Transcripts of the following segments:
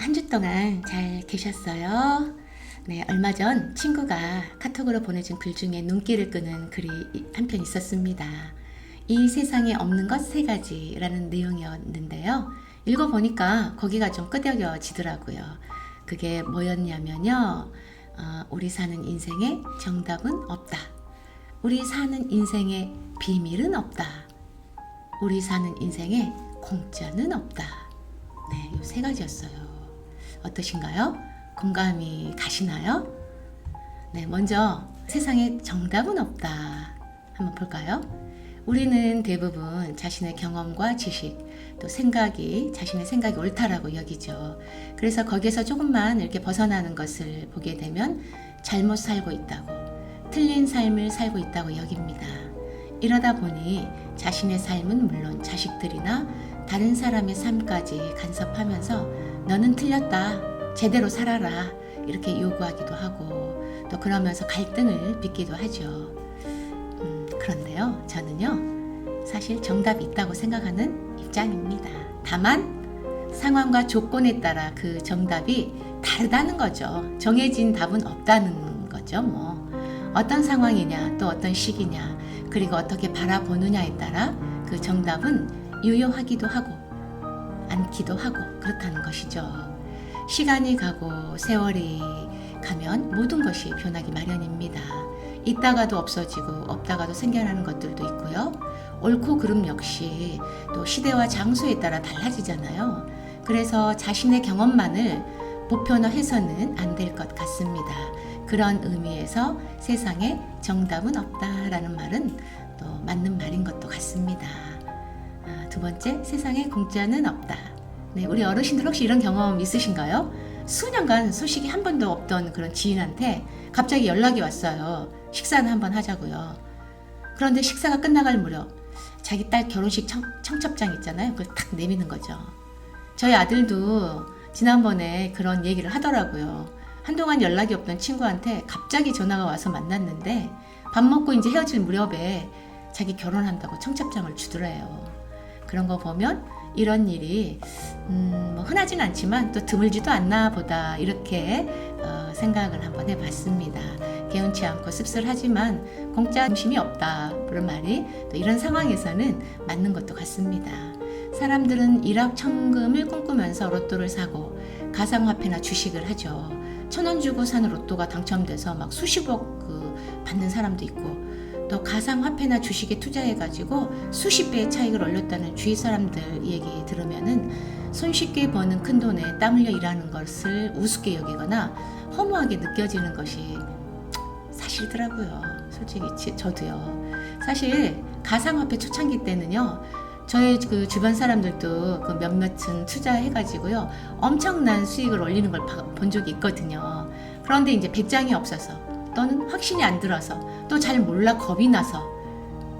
한 주 동안 잘 계셨어요? 네, 얼마 전 친구가 카톡으로 보내준 글 중에 눈길을 끄는 글이 한 편 있었습니다. 이 세상에 없는 것 세 가지라는 내용이었는데요. 읽어보니까 거기가 좀 끄덕여지더라고요. 그게 뭐였냐면요. 우리 사는 인생에 정답은 없다. 우리 사는 인생에 비밀은 없다. 우리 사는 인생에 공짜는 없다. 네, 이 세 가지였어요. 어떠신가요? 공감이 가시나요? 네, 먼저 세상에 정답은 없다. 한번 볼까요? 우리는 대부분 자신의 경험과 지식, 또 자신의 생각이 옳다라고 여기죠. 그래서 거기에서 조금만 이렇게 벗어나는 것을 보게 되면 잘못 살고 있다고, 틀린 삶을 살고 있다고 여깁니다. 이러다 보니 자신의 삶은 물론 자식들이나 다른 사람의 삶까지 간섭하면서 너는 틀렸다, 제대로 살아라 이렇게 요구하기도 하고, 또 그러면서 갈등을 빚기도 하죠. 그런데요, 저는요 사실 정답이 있다고 생각하는 입장입니다. 다만 상황과 조건에 따라 그 정답이 다르다는 거죠. 정해진 답은 없다는 거죠. 뭐 어떤 상황이냐, 또 어떤 시기냐, 그리고 어떻게 바라보느냐에 따라 그 정답은 유효하기도 하고 않기도 하고 그렇다는 것이죠. 시간이 가고 세월이 가면 모든 것이 변하기 마련입니다. 있다가도 없어지고 없다가도 생겨나는 것들도 있고요. 옳고 그름 역시 또 시대와 장소에 따라 달라지잖아요. 그래서 자신의 경험만을 보편화해서는 안 될 것 같습니다. 그런 의미에서 세상에 정답은 없다라는 말은 또 맞는 말인 것도 같습니다. 두 번째, 세상에 공짜는 없다. 네, 우리 어르신들 혹시 이런 경험 있으신가요? 수년간 소식이 한 번도 없던 그런 지인한테 갑자기 연락이 왔어요. 식사는 한번 하자고요. 그런데 식사가 끝나갈 무렵 자기 딸 결혼식 청첩장 있잖아요. 그걸 탁 내미는 거죠. 저희 아들도 지난번에 그런 얘기를 하더라고요. 한동안 연락이 없던 친구한테 갑자기 전화가 와서 만났는데 밥 먹고 이제 헤어질 무렵에 자기 결혼한다고 청첩장을 주더래요. 그런 거 보면 이런 일이 뭐 흔하진 않지만 또 드물지도 않나 보다 이렇게 생각을 한번 해봤습니다. 개운치 않고 씁쓸하지만 공짜 점심이 없다 그런 말이 또 이런 상황에서는 맞는 것도 같습니다. 사람들은 일확천금을 꿈꾸면서 로또를 사고 가상화폐나 주식을 하죠. 1,000원 주고 사는 로또가 당첨돼서 막 수십억 받는 사람도 있고, 또 가상화폐나 주식에 투자해가지고 수십 배의 차익을 올렸다는 주위 사람들 얘기 들으면은 손쉽게 버는 큰 돈에 땀 흘려 일하는 것을 우습게 여기거나 허무하게 느껴지는 것이 사실더라고요. 솔직히 저도요. 사실 가상화폐 초창기 때는요, 저희 그 주변 사람들도 그 몇몇은 투자해가지고요 엄청난 수익을 올리는 걸 본 적이 있거든요. 그런데 이제 배짱이 없어서, 또는 확신이 안 들어서, 또 잘 몰라 겁이 나서,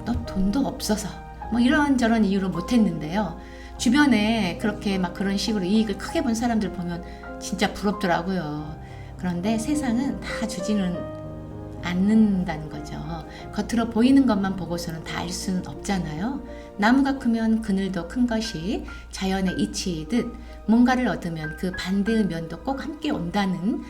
또 돈도 없어서 뭐 이런저런 이유로 못했는데요. 주변에 그렇게 막 그런 식으로 이익을 크게 본 사람들 보면 진짜 부럽더라고요. 그런데 세상은 다 주지는 않는다는 거죠. 겉으로 보이는 것만 보고서는 다 알 수는 없잖아요. 나무가 크면 그늘도 큰 것이 자연의 이치이듯 뭔가를 얻으면 그 반대의 면도 꼭 함께 온다는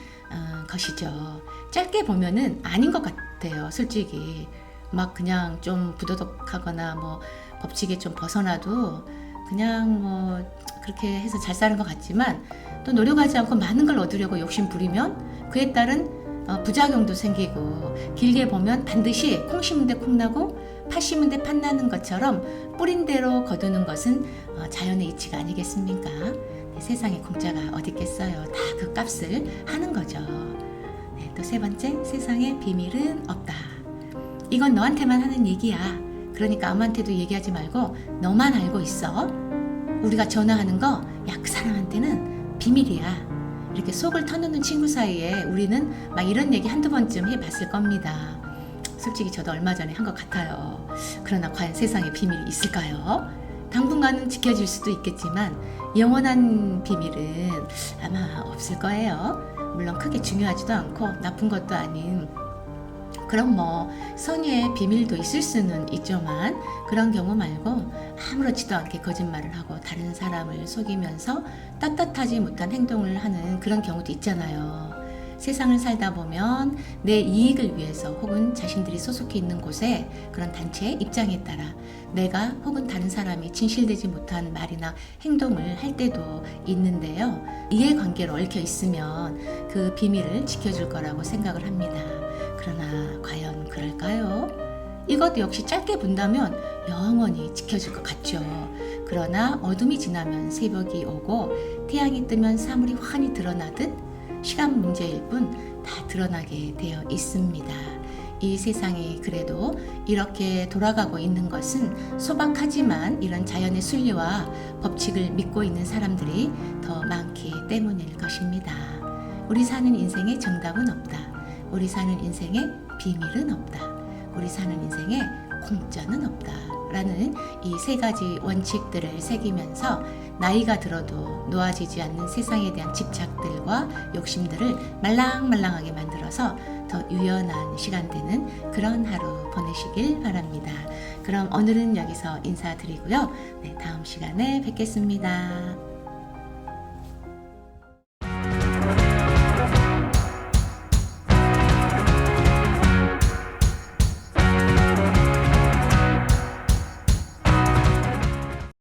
것이죠. 짧게 보면은 아닌 것 같아요. 솔직히 막 그냥 좀 부도덕하거나 뭐 법칙에 좀 벗어나도 그냥 뭐 그렇게 해서 잘 사는 것 같지만, 또 노력하지 않고 많은 걸 얻으려고 욕심 부리면 그에 따른 부작용도 생기고, 길게 보면 반드시 콩 심은 데 콩 나고 팥 심은 데 팥 나는 것처럼 뿌린 대로 거두는 것은 자연의 이치가 아니겠습니까? 네, 세상에 공짜가 어디 있겠어요. 다 그 값을 하는 거죠. 네, 또 세 번째, 세상에 비밀은 없다. 이건 너한테만 하는 얘기야. 그러니까 아무한테도 얘기하지 말고 너만 알고 있어. 우리가 전화하는 거, 야, 그 사람한테는 비밀이야. 이렇게 속을 터놓는 친구 사이에 우리는 막 이런 얘기 한두 번쯤 해봤을 겁니다. 솔직히 저도 얼마 전에 한 것 같아요. 그러나 과연 세상에 비밀이 있을까요? 당분간은 지켜질 수도 있겠지만 영원한 비밀은 아마 없을 거예요. 물론 크게 중요하지도 않고 나쁜 것도 아닌, 그럼 뭐 선의의 비밀도 있을 수는 있지만 그런 경우 말고 아무렇지도 않게 거짓말을 하고 다른 사람을 속이면서 떳떳하지 못한 행동을 하는 그런 경우도 있잖아요. 세상을 살다 보면 내 이익을 위해서 혹은 자신들이 소속해 있는 곳에 그런 단체의 입장에 따라 내가 혹은 다른 사람이 진실되지 못한 말이나 행동을 할 때도 있는데요. 이해관계로 얽혀 있으면 그 비밀을 지켜줄 거라고 생각을 합니다. 그러나 과연 그럴까요? 이것 역시 짧게 본다면 영원히 지켜줄 것 같죠. 그러나 어둠이 지나면 새벽이 오고 태양이 뜨면 사물이 환히 드러나듯 시간 문제일 뿐 다 드러나게 되어 있습니다. 이 세상이 그래도 이렇게 돌아가고 있는 것은 소박하지만 이런 자연의 순리와 법칙을 믿고 있는 사람들이 더 많기 때문일 것입니다. 우리 사는 인생에 정답은 없다. 우리 사는 인생에 비밀은 없다. 우리 사는 인생에 공짜는 없다. 라는 이 세 가지 원칙들을 새기면서 나이가 들어도 놓아지지 않는 세상에 대한 집착들과 욕심들을 말랑말랑하게 만들어서 더 유연한 시간 되는 그런 하루 보내시길 바랍니다. 그럼 오늘은 여기서 인사드리고요. 네, 다음 시간에 뵙겠습니다.